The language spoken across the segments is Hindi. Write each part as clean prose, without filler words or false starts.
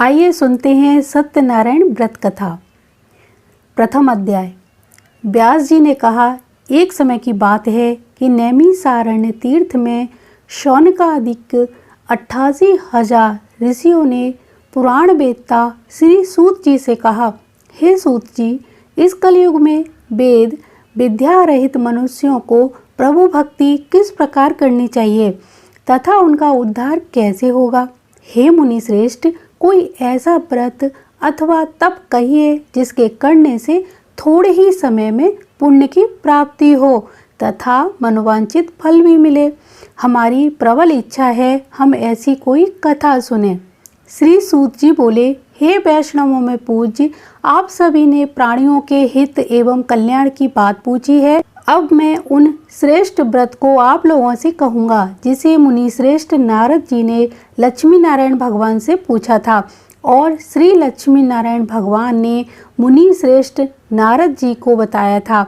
आइए सुनते हैं सत्यनारायण व्रत कथा। प्रथम अध्याय। व्यास जी ने कहा, एक समय की बात है कि नैमिषारण्य तीर्थ में शौनकादिक 88,000 ऋषियों ने पुराण वेत्ता श्री सूत जी से कहा, हे सूत जी, इस कलयुग में वेद विद्या रहित मनुष्यों को प्रभु भक्ति किस प्रकार करनी चाहिए तथा उनका उद्धार कैसे होगा। हे मुनि श्रेष्ठ, कोई ऐसा व्रत अथवा तप कहिए जिसके करने से थोड़े ही समय में पुण्य की प्राप्ति हो तथा मनोवांछित फल भी मिले। हमारी प्रबल इच्छा है हम ऐसी कोई कथा सुने। श्री सूत जी बोले, हे वैष्णवों में पूज्य, आप सभी ने प्राणियों के हित एवं कल्याण की बात पूछी है। अब मैं उन श्रेष्ठ व्रत को आप लोगों से कहूँगा जिसे मुनि श्रेष्ठ नारद जी ने लक्ष्मी नारायण भगवान से पूछा था और श्री लक्ष्मी नारायण भगवान ने मुनि श्रेष्ठ नारद जी को बताया था।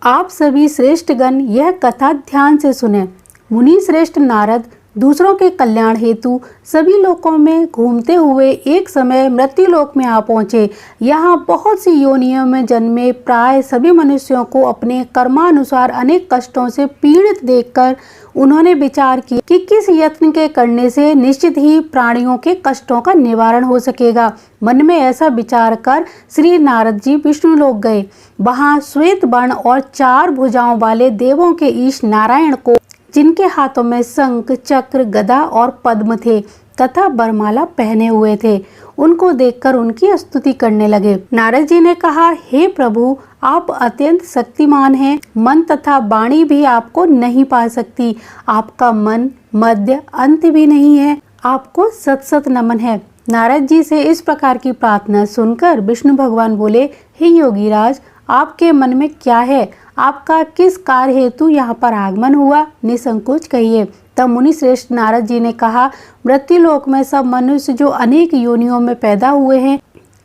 आप सभी श्रेष्ठ गण यह कथा ध्यान से सुने। मुनि श्रेष्ठ नारद दूसरों के कल्याण हेतु सभी लोकों में घूमते हुए एक समय मृत्यु लोक में आ पहुँचे। यहाँ बहुत सी योनियों में जन्मे प्राय सभी मनुष्यों को अपने कर्मानुसार अनेक कष्टों से पीड़ित देखकर उन्होंने विचार किया कि किस यत्न के करने से निश्चित ही प्राणियों के कष्टों का निवारण हो सकेगा। मन में ऐसा विचार कर श्री नारद जी विष्णु लोक गए। वहाँ श्वेत वर्ण और 4 भुजाओं वाले देवों के ईश नारायण को, जिनके हाथों में शंख चक्र गदा और पद्म थे तथा बरमाला पहने हुए थे, उनको देखकर उनकी स्तुति करने लगे। नारद जी ने कहा, हे प्रभु, आप अत्यंत शक्तिमान हैं। मन तथा वाणी भी आपको नहीं पा सकती। आपका मन मध्य अंत भी नहीं है। आपको सत सत नमन है। नारद जी से इस प्रकार की प्रार्थना सुनकर विष्णु भगवान बोले, हे योगीराज, आपके मन में क्या है? आपका किस कार्य हेतु यहाँ पर आगमन हुआ? निसंकोच कहिए। तब मुनि श्रेष्ठ नारद जी ने कहा, मृत्यु लोक में सब मनुष्य जो अनेक योनियों में पैदा हुए हैं,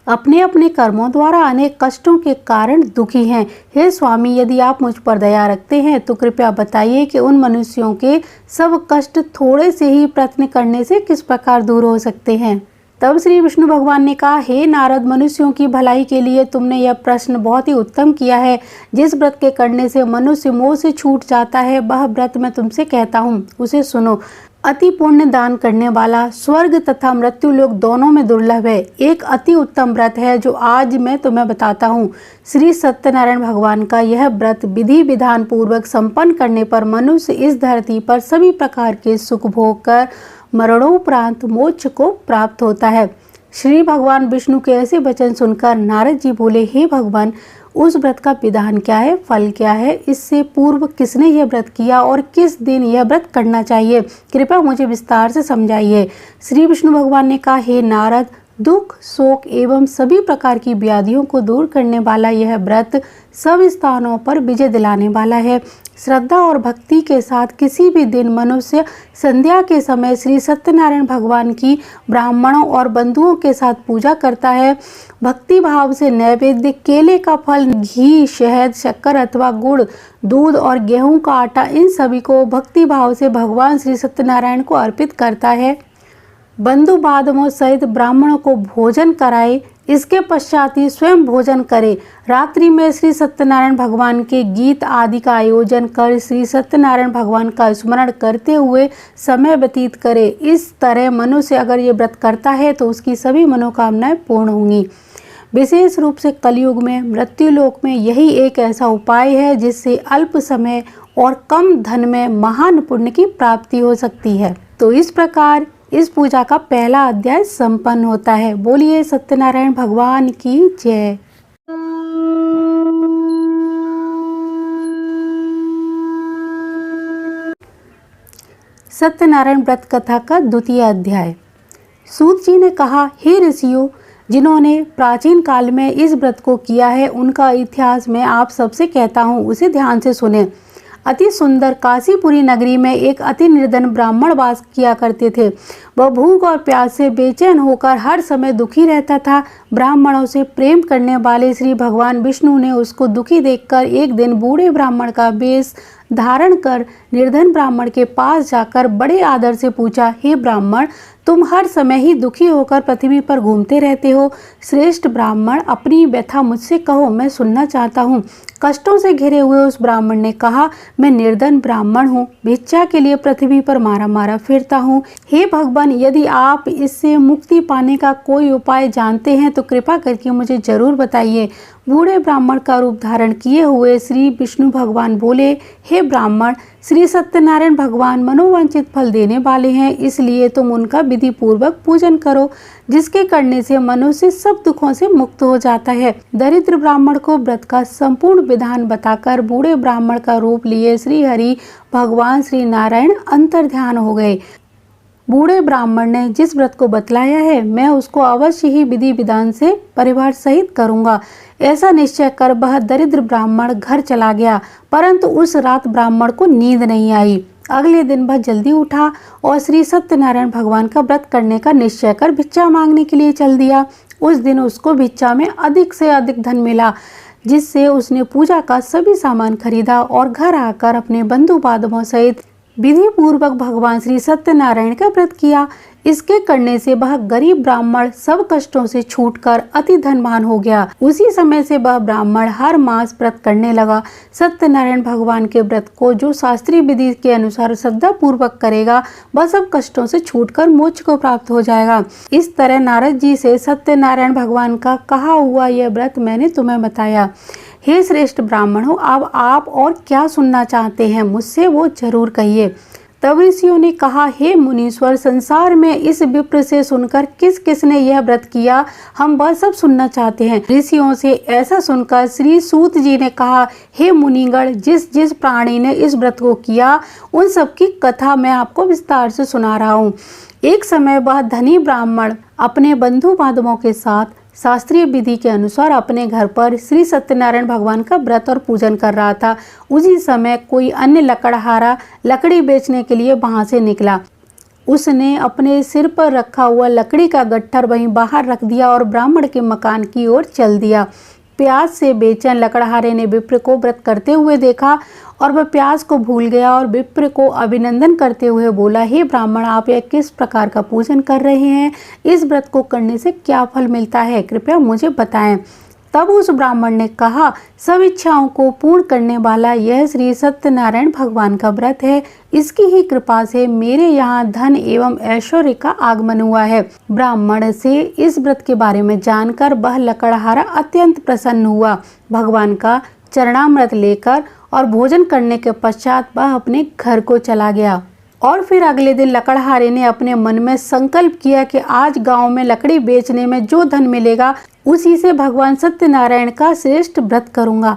अपने अपने कर्मों द्वारा अनेक कष्टों के कारण दुखी हैं। हे स्वामी, यदि आप मुझ पर दया रखते हैं तो कृपया बताइए कि उन मनुष्यों के सब कष्ट थोड़े से ही प्रयत्न करने से किस प्रकार दूर हो सकते हैं। तब श्री विष्णु भगवान ने कहा, हे नारद, मनुष्यों की भलाई के लिए तुमने यह प्रश्न बहुत ही उत्तम किया है। जिस व्रत के करने से मनुष्य मोह से छूट जाता है, वह व्रत मैं तुमसे कहता हूँ, उसे सुनो। अति पुण्य दान करने वाला स्वर्ग तथा मृत्यु लोक दोनों में दुर्लभ है। एक अति उत्तम व्रत है जो आज मैं तुम्हें बताता हूँ। श्री सत्यनारायण भगवान का यह व्रत विधि विधान पूर्वक संपन्न करने पर मनुष्य इस धरती पर सभी प्रकार के सुख भोग कर मरणोपरांत मोक्ष को प्राप्त होता है। श्री भगवान विष्णु के ऐसे वचन सुनकर नारद जी बोले, हे भगवान, उस व्रत का विधान क्या है, फल क्या है, इससे पूर्व किसने यह व्रत किया और किस दिन यह व्रत करना चाहिए, कृपया मुझे विस्तार से समझाइए। श्री विष्णु भगवान ने कहा, हे नारद, दुख शोक एवं सभी प्रकार की व्याधियों को दूर करने वाला यह व्रत सब स्थानों पर विजय दिलाने वाला है। श्रद्धा और भक्ति के साथ किसी भी दिन मनुष्य संध्या के समय श्री सत्यनारायण भगवान की ब्राह्मणों और बंधुओं के साथ पूजा करता है। भक्ति भाव से नैवेद्य केले का फल, घी, शहद, शक्कर अथवा गुड़, दूध और गेहूं का आटा, इन सभी को भक्ति भाव से भगवान श्री सत्यनारायण को अर्पित करता है। बंधु बांधवों सहित ब्राह्मणों को भोजन कराए, इसके पश्चात ही स्वयं भोजन करे। रात्रि में श्री सत्यनारायण भगवान के गीत आदि का आयोजन कर श्री सत्यनारायण भगवान का स्मरण करते हुए समय व्यतीत करे। इस तरह मनुष्य अगर ये व्रत करता है तो उसकी सभी मनोकामनाएं पूर्ण होंगी। विशेष रूप से कलयुग में मृत्यु लोक में यही एक ऐसा उपाय है जिससे अल्प समय और कम धन में महान पुण्य की प्राप्ति हो सकती है। तो इस प्रकार इस पूजा का पहला अध्याय संपन्न होता है। बोलिए सत्यनारायण भगवान की जय। सत्यनारायण व्रत कथा का द्वितीय अध्याय। सूत जी ने कहा, हे ऋषियों, जिन्होंने प्राचीन काल में इस व्रत को किया है उनका इतिहास मैं आप सबसे कहता हूँ, उसे ध्यान से सुने। अति सुंदर काशीपुरी नगरी में एक अति निर्धन ब्राह्मण वास किया करते थे। वह भूख और प्यास से बेचैन होकर हर समय दुखी रहता था। ब्राह्मणों से प्रेम करने वाले श्री भगवान विष्णु ने उसको दुखी देखकर एक दिन बूढ़े ब्राह्मण का वेश धारण कर निर्धन ब्राह्मण के पास जाकर बड़े आदर से पूछा, हे ब्राह्मण, तुम हर समय ही दुखी होकर पृथ्वी पर घूमते रहते हो। श्रेष्ठ ब्राह्मण, अपनी व्यथा मुझसे कहो, मैं सुनना चाहता हूँ। कष्टों से घिरे हुए उस ब्राह्मण ने कहा, मैं निर्धन ब्राह्मण हूँ, भिक्षा के लिए पृथ्वी पर मारा मारा फिरता हूँ। हे भगवान, यदि आप इससे मुक्ति पाने का कोई उपाय जानते हैं तो कृपा करके मुझे जरूर बताइए। बूढ़े ब्राह्मण का रूप धारण किए हुए श्री विष्णु भगवान बोले, हे ब्राह्मण, श्री सत्यनारायण भगवान मनोवांछित फल देने वाले हैं, इसलिए तुम उनका विधि पूर्वक पूजन करो, जिसके करने से मनुष्य सब दुखों से मुक्त हो जाता है। दरिद्र ब्राह्मण को व्रत का संपूर्ण विधान बताकर बूढ़े ब्राह्मण का रूप लिए श्री हरि भगवान श्री नारायण अंतर्ध्यान हो गए। बूढ़े ब्राह्मण ने जिस व्रत को बतलाया है, मैं उसको अवश्य ही विधि विधान से परिवार सहित करूंगा। ऐसा निश्चय कर वह दरिद्र ब्राह्मण घर चला गया, परंतु उस रात ब्राह्मण को नींद नहीं आई। अगले दिन वह जल्दी उठा और श्री सत्यनारायण भगवान का व्रत करने का निश्चय कर भिक्षा मांगने के लिए चल दिया। उस दिन उसको भिक्षा में अधिक से अधिक धन मिला, जिससे उसने पूजा का सभी सामान खरीदा और घर आकर अपने बंधु बांधवों सहित विधि पूर्वक भगवान श्री सत्यनारायण का व्रत किया। इसके करने से वह गरीब ब्राह्मण सब कष्टों से छूटकर अति धनवान हो गया। उसी समय से वह ब्राह्मण हर मास व्रत करने लगा। सत्यनारायण भगवान के व्रत को जो शास्त्रीय विधि के अनुसार श्रद्धा पूर्वक करेगा, वह सब कष्टों से छूटकर मोक्ष को प्राप्त हो जाएगा। इस तरह नारद जी से सत्यनारायण भगवान का कहा हुआ यह व्रत मैंने तुम्हें बताया। हे श्रेष्ठ ब्राह्मणों, अब आप और क्या सुनना चाहते हैं, मुझसे वो जरूर कहिए। तब ऋषियों ने कहा, हे मुनीश्वर, संसार में इस विप्र से सुनकर किस किसने यह व्रत किया, हम वह सब सुनना चाहते हैं। ऋषियों से ऐसा सुनकर श्री सूत जी ने कहा, हे मुनिगण, जिस जिस प्राणी ने इस व्रत को किया उन सब की कथा मैं आपको विस्तार से सुना रहा हूँ। एक समय वह धनी ब्राह्मण अपने बंधु बांधवों के साथ शास्त्रीय विधि के अनुसार अपने घर पर श्री सत्यनारायण भगवान का व्रत और पूजन कर रहा था। उसी समय कोई अन्य लकड़हारा लकड़ी बेचने के लिए वहां से निकला। उसने अपने सिर पर रखा हुआ लकड़ी का गट्ठर वहीं बाहर रख दिया और ब्राह्मण के मकान की ओर चल दिया। प्यास से बेचैन लकड़हारे ने विप्र को व्रत करते हुए देखा और वह प्यास को भूल गया और विप्र को अभिनंदन करते हुए बोला, हे ब्राह्मण, आप यह किस प्रकार का पूजन कर रहे हैं? इस व्रत को करने से क्या फल मिलता है, कृपया मुझे बताएं। तब उस ब्राह्मण ने कहा, सब इच्छाओं को पूर्ण करने वाला यह श्री सत्यनारायण भगवान का व्रत है। इसकी ही कृपा से मेरे यहाँ धन एवं ऐश्वर्य का आगमन हुआ है। ब्राह्मण से इस व्रत के बारे में जानकर वह लकड़हारा अत्यंत प्रसन्न हुआ। भगवान का चरणामृत लेकर और भोजन करने के पश्चात वह अपने घर को चला गया। और फिर अगले दिन लकड़हारे ने अपने मन में संकल्प किया कि आज गांव में लकड़ी बेचने में जो धन मिलेगा उसी से भगवान सत्यनारायण का श्रेष्ठ व्रत करूंगा।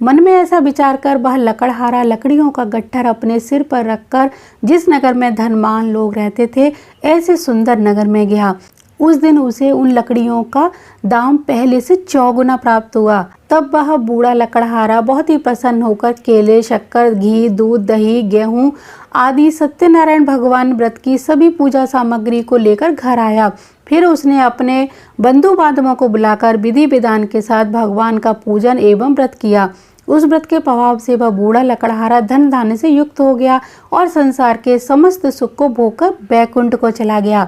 मन में ऐसा विचार कर वह लकड़हारा लकड़ियों का गट्ठर अपने सिर पर रखकर जिस नगर में धनवान लोग रहते थे, ऐसे सुंदर नगर में गया। उस दिन उसे उन लकड़ियों का दाम पहले से 4 गुना प्राप्त हुआ। तब वह बूढ़ा लकड़हारा बहुत ही प्रसन्न होकर केले, शक्कर, घी, दूध, दही, गेहूं आदि सत्यनारायण भगवान व्रत की सभी पूजा सामग्री को लेकर घर आया। फिर उसने अपने बंधु बांधवों को बुलाकर विधि विधान के साथ भगवान का पूजन एवं व्रत किया। उस व्रत के प्रभाव से वह बूढ़ा लकड़हारा धन धान्य से युक्त हो गया और संसार के समस्त सुख को भोगकर बैकुंठ को चला गया।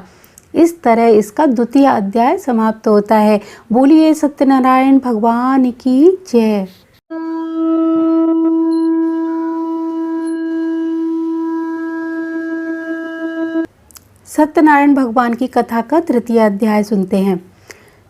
इस तरह इसका द्वितीय अध्याय समाप्त होता है। बोलिए सत्यनारायण भगवान की जय। सत्यनारायण भगवान की कथा का तृतीय अध्याय सुनते हैं।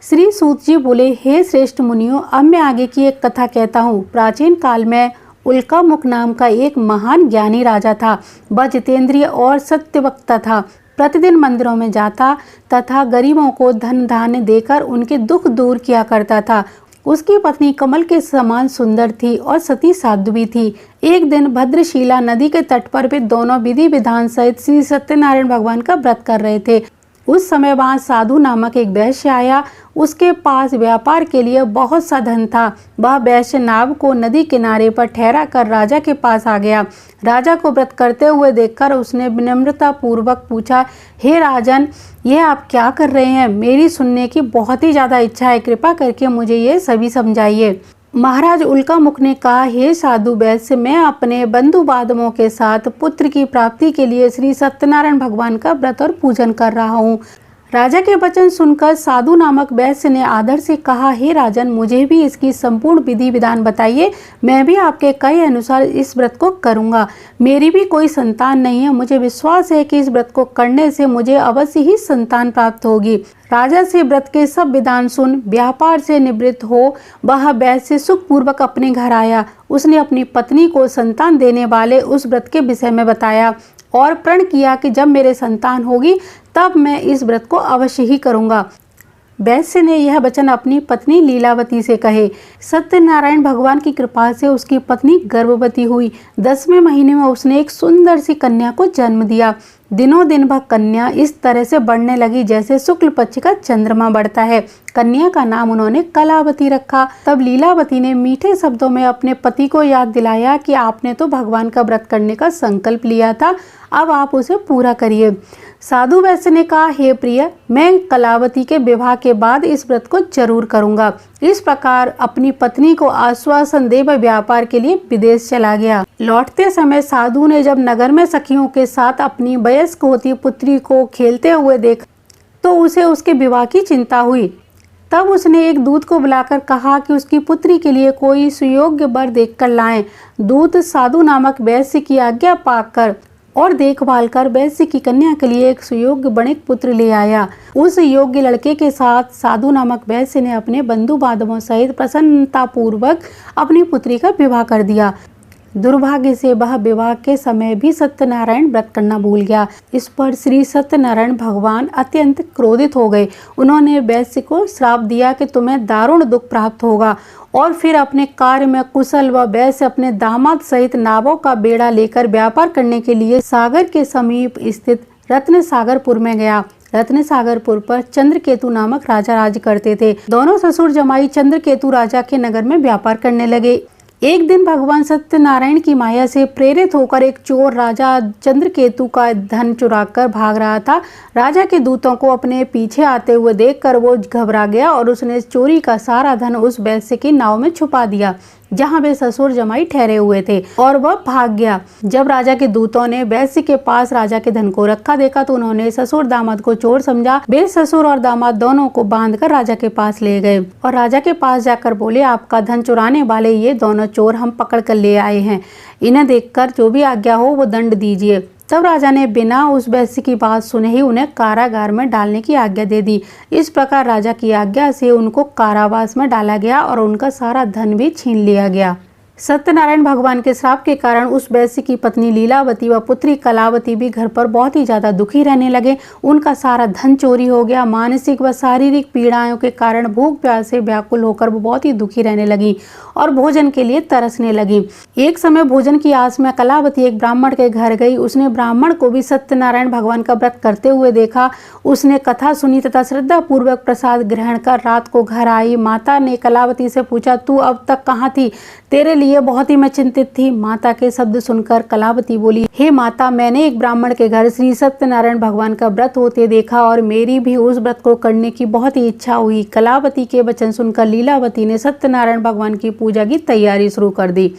श्री सूत जी बोले, हे श्रेष्ठ मुनियों, अब मैं आगे की एक कथा कहता हूँ। प्राचीन काल में उल्कामुख नाम का एक महान ज्ञानी राजा था। वह जितेंद्रिय और सत्यवक्ता था। प्रतिदिन मंदिरों में जाता तथा गरीबों को धन धान्य देकर उनके दुख दूर किया करता था। उसकी पत्नी कमल के समान सुंदर थी और सती साध्वी थी। एक दिन भद्रशिला नदी के तट पर वे दोनों विधि विधान सहित श्री सत्यनारायण भगवान का व्रत कर रहे थे। उस समय वहाँ साधु नामक एक वैश्य आया। उसके पास व्यापार के लिए बहुत सा धन था। वह वैश्य नाव को नदी किनारे पर ठहरा कर राजा के पास आ गया। राजा को व्रत करते हुए देखकर उसने विनम्रता पूर्वक पूछा, हे राजन, यह आप क्या कर रहे हैं? मेरी सुनने की बहुत ही ज़्यादा इच्छा है, कृपा करके मुझे ये सभी समझाइए। महाराज उल्कामुख ने कहा, हे साधु वैश्य, मैं अपने बंधु बांधवों के साथ पुत्र की प्राप्ति के लिए श्री सत्यनारायण भगवान का व्रत और पूजन कर रहा हूँ। राजा के वचन सुनकर साधु नामक वैश्य ने आदर से कहा, हे राजन, मुझे भी इसकी संपूर्ण विधि विधान बताइए। मैं भी आपके कहे अनुसार इस व्रत को करूंगा। मेरी भी कोई संतान नहीं है। मुझे विश्वास है कि इस व्रत को करने से मुझे अवश्य ही संतान प्राप्त होगी। राजा से व्रत के सब विधान सुन व्यापार से निवृत्त हो वह वैश्य सुखपूर्वक अपने घर आया। उसने अपनी पत्नी को संतान देने वाले उस व्रत के विषय में बताया और प्रण किया कि जब मेरे संतान होगी तब मैं इस व्रत को अवश्य ही करूंगा। वैश्य ने यह वचन अपनी पत्नी लीलावती से कहे। सत्यनारायण भगवान की कृपा से उसकी पत्नी गर्भवती हुई। 10वें महीने में उसने एक सुंदर सी कन्या को जन्म दिया। दिनों दिन वह कन्या इस तरह से बढ़ने लगी जैसे शुक्ल पक्ष का चंद्रमा बढ़ता है। कन्या का नाम उन्होंने कलावती रखा। तब लीलावती ने मीठे शब्दों में अपने पति को याद दिलाया कि आपने तो भगवान का व्रत करने का संकल्प लिया था, अब आप उसे पूरा करिए। साधु वैश्य ने कहा, हे प्रिय, मैं कलावती के विवाह के बाद इस व्रत को जरूर करूंगा। इस प्रकार अपनी पत्नी को आश्वासन दे वह व्यापार के लिए विदेश चला गया। लौटते समय साधु ने जब नगर में सखियों के साथ अपनी वयस्क होती पुत्री को खेलते हुए देखा तो उसे उसके विवाह की चिंता हुई। तब उसने एक दूत को बुलाकर कहा कि उसकी पुत्री के लिए कोई सुयोग्य वर देखकर लाएं। दूत साधु नामक वैश्य की आज्ञा पाकर और देखभाल कर वैश्य की कन्या के लिए एक सुयोग्य वणिक पुत्र ले आया। उस योग्य लड़के के साथ साधु नामक वैश्य ने अपने बंधु बांधवों सहित प्रसन्नता पूर्वक अपनी पुत्री का विवाह कर दिया। दुर्भाग्य से वह विवाह के समय भी सत्यनारायण व्रत करना भूल गया। इस पर श्री सत्यनारायण भगवान अत्यंत क्रोधित हो गए। उन्होंने वैश्य को श्राप दिया कि तुम्हें दारुण दुख प्राप्त होगा और फिर अपने कार्य में कुशल व वैश्य अपने दामाद सहित नावों का बेड़ा लेकर व्यापार करने के लिए सागर के समीप स्थित रत्न सागरपुर में गया। रत्न सागरपुर पर चंद्रकेतु नामक राजा राज करते थे। दोनों ससुर जमाई चंद्रकेतु राजा के नगर में व्यापार करने लगे। एक दिन भगवान सत्यनारायण की माया से प्रेरित होकर एक चोर राजा चंद्रकेतु का धन चुराकर भाग रहा था। राजा के दूतों को अपने पीछे आते हुए देखकर वो घबरा गया और उसने चोरी का सारा धन उस वैश्य की नाव में छुपा दिया जहां वे ससुर जमाई ठहरे हुए थे और वह भाग गया। जब राजा के दूतों ने वैश्य के पास राजा के धन को रखा देखा तो उन्होंने ससुर दामाद को चोर समझा। वे ससुर और दामाद दोनों को बांधकर राजा के पास ले गए और राजा के पास जाकर बोले, आपका धन चुराने वाले ये दोनों चोर हम पकड़ कर ले आए हैं। इन्हें देखकर जो भी आज्ञा हो वो दंड दीजिए। तब राजा ने बिना उस वैश्य की बात सुने ही उन्हें कारागार में डालने की आज्ञा दे दी। इस प्रकार राजा की आज्ञा से उनको कारावास में डाला गया और उनका सारा धन भी छीन लिया गया। सत्यनारायण भगवान के श्राप के कारण उस वैश्य की पत्नी लीलावती व पुत्री कलावती भी घर पर बहुत ही ज्यादा दुखी रहने लगे। उनका सारा धन चोरी हो गया। मानसिक व शारीरिक पीड़ाओं के कारण भूख प्यास से व्याकुल होकर वो बहुत ही दुखी रहने लगी और भोजन के लिए तरसने लगी। एक समय भोजन की आस में कलावती एक ब्राह्मण के घर गई। उसने ब्राह्मण को भी सत्यनारायण भगवान का व्रत करते हुए देखा। उसने कथा सुनी तथा श्रद्धा पूर्वक प्रसाद ग्रहण कर रात को घर आई। माता ने कलावती से पूछा, तू अब तक कहाँ थी? तेरे लिए बहुत ही मैं चिंतित थी। माता के शब्द सुनकर कलावती बोली, हे माता, मैंने एक ब्राह्मण के घर श्री सत्यनारायण भगवान का व्रत होते देखा और मेरी भी उस व्रत को करने की बहुत ही इच्छा हुई। कलावती के वचन सुनकर लीलावती ने सत्यनारायण भगवान की पूजा की तैयारी शुरू कर दी।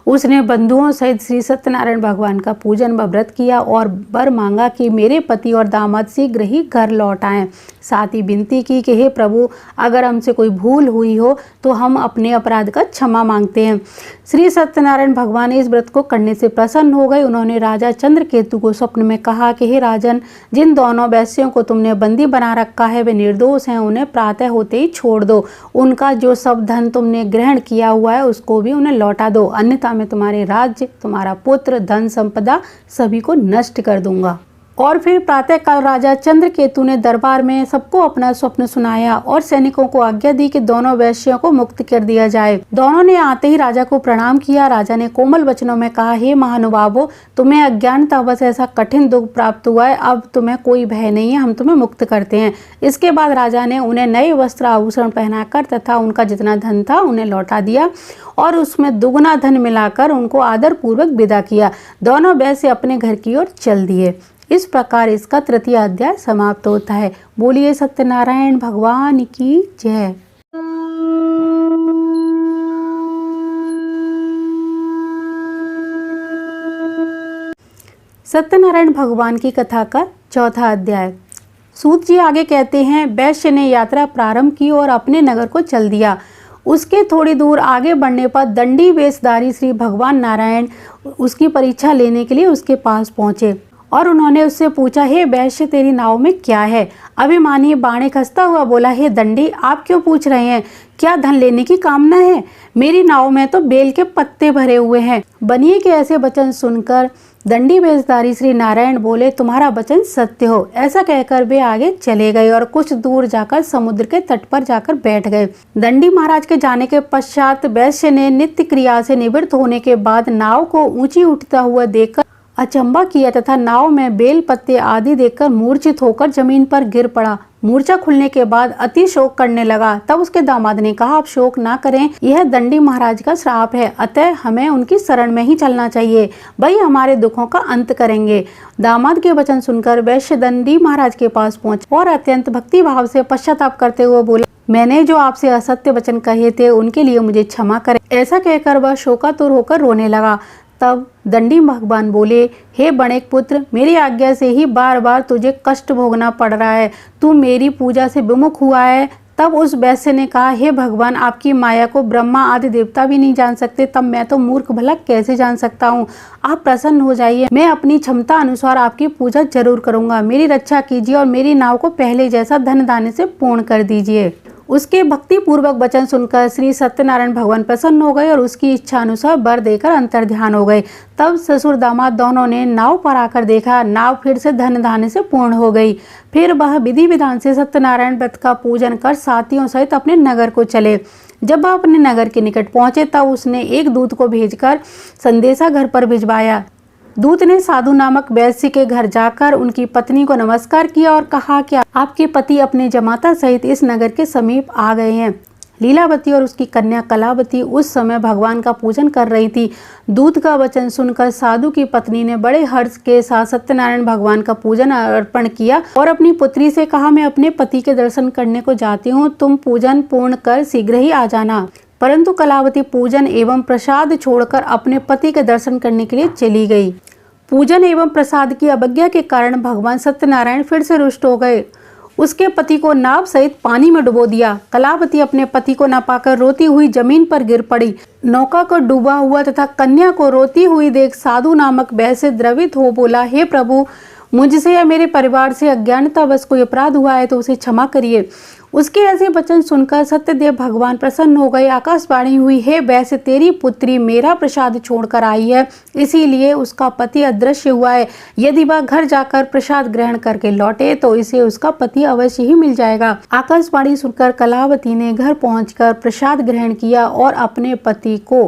उसने बंधुओं सहित श्री सत्यनारायण भगवान का पूजन व व्रत किया और वर मांगा कि मेरे पति और दामाद शीघ्र ही घर लौट आएं। साथ ही विनती की कि हे प्रभु, अगर हमसे कोई भूल हुई हो तो हम अपने अपराध का क्षमा मांगते हैं। श्री सत्यनारायण भगवान इस व्रत को करने से प्रसन्न हो गए। उन्होंने राजा चंद्रकेतु को स्वप्न में कहा कि हे राजन, जिन दोनों वैश्यों को तुमने बंदी बना रखा है वे निर्दोष हैं, उन्हें प्रातः होते ही छोड़ दो। उनका जो सब धन तुमने ग्रहण किया हुआ है उसको भी उन्हें लौटा दो, अन्यथा मैं तुम्हारे राज्य, तुम्हारा पुत्र, धन संपदा सभी को नष्ट कर दूंगा। और फिर प्रातःकाल राजा चंद्रकेतु ने दरबार में सबको अपना स्वप्न सुनाया और सैनिकों को आज्ञा दी कि दोनों वैश्यों को मुक्त कर दिया जाए। दोनों ने आते ही राजा को प्रणाम किया। राजा ने कोमल वचनों में कहा, हे महानुभावों, तुम्हें अज्ञानतावश ऐसा कठिन दुख प्राप्त हुआ है, अब तुम्हें कोई भय नहीं है, हम तुम्हें मुक्त करते हैं। इसके बाद राजा ने उन्हें नए वस्त्र आभूषण पहनाकर तथा उनका जितना धन था उन्हें लौटा दिया और उसमें दुगुना धन मिलाकर उनको आदर पूर्वक विदा किया। दोनों वैश्य अपने घर की ओर चल दिए। इस प्रकार इसका तृतीय अध्याय समाप्त होता है। बोलिए सत्यनारायण भगवान की जय। सत्यनारायण भगवान की कथा का चौथा अध्याय। सूत जी आगे कहते हैं, वैश्य ने यात्रा प्रारंभ की और अपने नगर को चल दिया। उसके थोड़ी दूर आगे बढ़ने पर दंडी वेशधारी श्री भगवान नारायण उसकी परीक्षा लेने के लिए उसके पास पहुंचे और उन्होंने उससे पूछा, हे वैश्य, तेरी नाव में क्या है? अभिमानी बाणिक हंसता हुआ बोला, हे दंडी, आप क्यों पूछ रहे हैं? क्या धन लेने की कामना है? मेरी नाव में तो बेल के पत्ते भरे हुए हैं। बनिए के ऐसे वचन सुनकर दंडी वेशधारी श्री नारायण बोले, तुम्हारा वचन सत्य हो। ऐसा कहकर वे आगे चले गए और कुछ दूर जाकर समुद्र के तट पर जाकर बैठ गए। दंडी महाराज के जाने के पश्चात वैश्य ने नित्य क्रिया से निवृत्त होने के बाद नाव को ऊंची उठता हुआ देखकर अचंबा किया तथा नाव में बेल पत्ते आदि देखकर मूर्छित होकर जमीन पर गिर पड़ा। मूर्छा खुलने के बाद अति शोक करने लगा। तब उसके दामाद ने कहा, आप शोक ना करें, यह दंडी महाराज का श्राप है, अतः हमें उनकी शरण में ही चलना चाहिए, वही हमारे दुखों का अंत करेंगे। दामाद के वचन सुनकर वैश्य दंडी महाराज के पास पहुंचा और अत्यंत भक्ति भाव से पश्चाताप करते हुए बोला, मैंने जो आपसे असत्य वचन कहे थे उनके लिए मुझे क्षमा करें। ऐसा कहकर वह शोकातुर होकर रोने लगा। तब दंडी भगवान बोले, हे बणिक पुत्र, मेरी आज्ञा से ही बार बार तुझे कष्ट भोगना पड़ रहा है। तू मेरी पूजा से विमुख हुआ है। तब उस वैश्य ने कहा, हे भगवान, आपकी माया को ब्रह्मा आदि देवता भी नहीं जान सकते, तब मैं तो मूर्ख भला कैसे जान सकता हूँ? आप प्रसन्न हो जाइए, मैं अपनी क्षमता अनुसार आपकी पूजा जरूर करूँगा। मेरी रक्षा कीजिए और मेरी नाव को पहले जैसा धन दाने से पूर्ण कर दीजिए। उसके भक्ति पूर्वक वचन सुनकर श्री सत्यनारायण भगवान प्रसन्न हो गए और उसकी इच्छा अनुसार वर देकर अंतर्ध्यान हो गए। तब ससुर दामाद दोनों ने नाव पर आकर देखा, नाव फिर से धन धान्य से पूर्ण हो गई। फिर वह विधि विधान से सत्यनारायण व्रत का पूजन कर साथियों सहित अपने नगर को चले। जब वह अपने नगर के निकट पहुंचे तब उसने एक दूत को भेजकर संदेशा घर पर भिजवाया। दूत ने साधु नामक वैश्य के घर जाकर उनकी पत्नी को नमस्कार किया और कहा कि आपके पति अपने जमाता सहित इस नगर के समीप आ गए हैं। लीलावती और उसकी कन्या कलावती उस समय भगवान का पूजन कर रही थी। दूत का वचन सुनकर साधु की पत्नी ने बड़े हर्ष के साथ सत्यनारायण भगवान का पूजन अर्पण किया और अपनी पुत्री से कहा, मैं अपने पति के दर्शन करने को जाती हूँ, तुम पूजन पूर्ण कर शीघ्र ही आ जाना। परंतु कलावती पूजन एवं प्रसाद छोड़कर अपने पति के दर्शन करने के लिए चली गई। पूजन एवं प्रसाद की अवज्ञा के कारण भगवान सत्यनारायण फिर से रुष्ट हो गए। उसके पति को नाव सहित पानी में डुबो दिया। कलावती अपने पति को न पाकर रोती हुई जमीन पर गिर पड़ी। नौका को डूबा हुआ तथा कन्या को रोती हुई देख साधु नामक वैश्य द्रवित हो बोला, हे प्रभु, मुझसे या मेरे परिवार से अज्ञानतावश कोई अपराध हुआ है तो उसे क्षमा करिए। उसके ऐसे वचन सुनकर सत्यदेव भगवान प्रसन्न हो गए। आकाशवाणी हुई, हे वैश्य, तेरी पुत्री मेरा प्रसाद छोड़कर आई है, इसीलिए उसका पति अदृश्य हुआ है। यदि वह घर जाकर प्रसाद ग्रहण करके लौटे तो इसे उसका पति अवश्य ही मिल जाएगा। आकाशवाणी सुनकर कलावती ने घर पहुंचकर प्रसाद ग्रहण किया और अपने पति को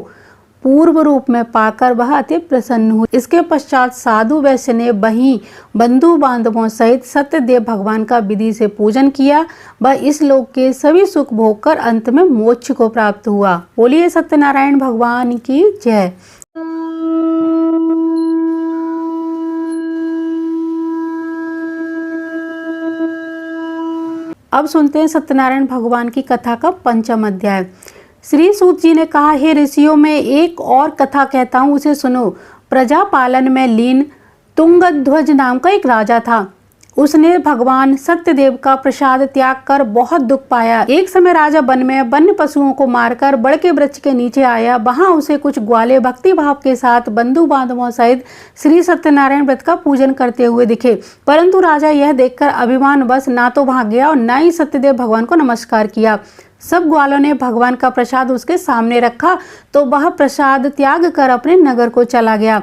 पूर्व रूप में पाकर वह अति प्रसन्न हुई। इसके पश्चात साधु वैश्य ने वहीं बंधु बांधवों सहित सत्यदेव भगवान का विधि से पूजन किया। वह इस लोक के सभी सुख भोग कर अंत में मोक्ष को प्राप्त हुआ। बोलिए सत्यनारायण भगवान की जय। अब सुनते हैं सत्यनारायण भगवान की कथा का पंचम अध्याय। श्री सूत जी ने कहा, हे ऋषियों, मैं एक और कथा कहता हूँ, उसे सुनो। प्रजा पालन में लीन तुंगध्वज नाम का एक राजा था। उसने भगवान सत्यदेव का प्रसाद त्याग कर बहुत दुख पाया। एक समय राजा वन में वन्य पशुओं को मारकर बड़ के वृक्ष के नीचे आया। वहां उसे कुछ ग्वाले भक्ति भाव के साथ बंधु बांधवों सहित श्री सत्यनारायण व्रत का पूजन करते हुए दिखे। परंतु राजा यह देखकर अभिमान वश ना तो भाग गया और ना ही सत्यदेव भगवान को नमस्कार किया। सब ग्वालों ने भगवान का प्रसाद उसके सामने रखा तो वह प्रसाद त्याग कर अपने नगर को चला गया।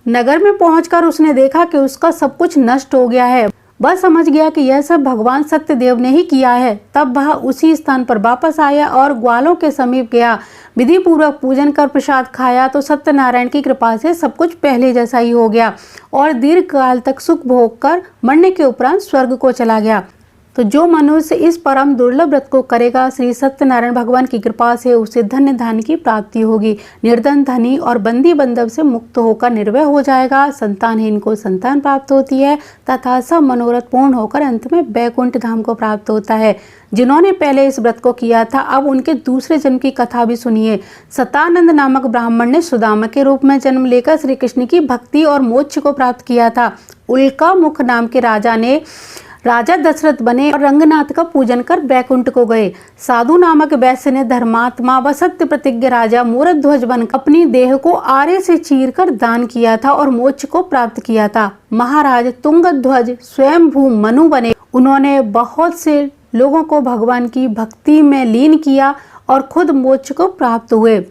नगर में पहुंचकर उसने देखा कि उसका सब कुछ नष्ट हो गया है। वह समझ गया कि यह सब भगवान सत्यदेव ने ही किया है। तब वह उसी स्थान पर वापस आया और ग्वालों के समीप गया। विधि पूर्वक पूजन कर प्रसाद खाया तो सत्यनारायण की कृपा से सब कुछ पहले जैसा ही हो गया और दीर्घ काल तक सुख भोग कर मरने के उपरांत स्वर्ग को चला गया। तो जो मनुष्य इस परम दुर्लभ व्रत को करेगा, श्री सत्यनारायण भगवान की कृपा से उसे धन्य धन की प्राप्ति होगी। निर्धन धनी और बंदी बंधव से मुक्त होकर निर्भय हो जाएगा। संतानहीन को संतान प्राप्त होती है तथा सब मनोरथ पूर्ण होकर अंत में वैकुंठ धाम को प्राप्त होता है। जिन्होंने पहले इस व्रत को किया था, अब उनके दूसरे जन्म की कथा भी सुनिए। सतानंद नामक ब्राह्मण ने सुदामा के रूप में जन्म लेकर श्री कृष्ण की भक्ति और मोक्ष को प्राप्त किया था। उल्का मुख नाम के राजा दशरथ बने और रंगनाथ का पूजन कर वैकुंठ को गए। साधु नामक वैश्य ने धर्मात्मा व सत्य प्रतिज्ञ राजा मूरध्वज बनकर अपनी देह को आरे से चीरकर दान किया था और मोक्ष को प्राप्त किया था। महाराज तुंगध्वज स्वयंभू मनु बने। उन्होंने बहुत से लोगों को भगवान की भक्ति में लीन किया और खुद मोक्ष को प्राप्त हुए।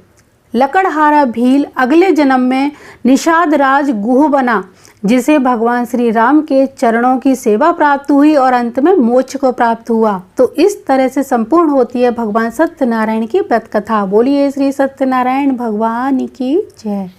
लकड़हारा भील अगले जन्म में निषाद राज गुह बना, जिसे भगवान श्री राम के चरणों की सेवा प्राप्त हुई और अंत में मोक्ष को प्राप्त हुआ। तो इस तरह से संपूर्ण होती है भगवान सत्यनारायण की व्रत कथा। बोलिए श्री सत्यनारायण भगवान की जय।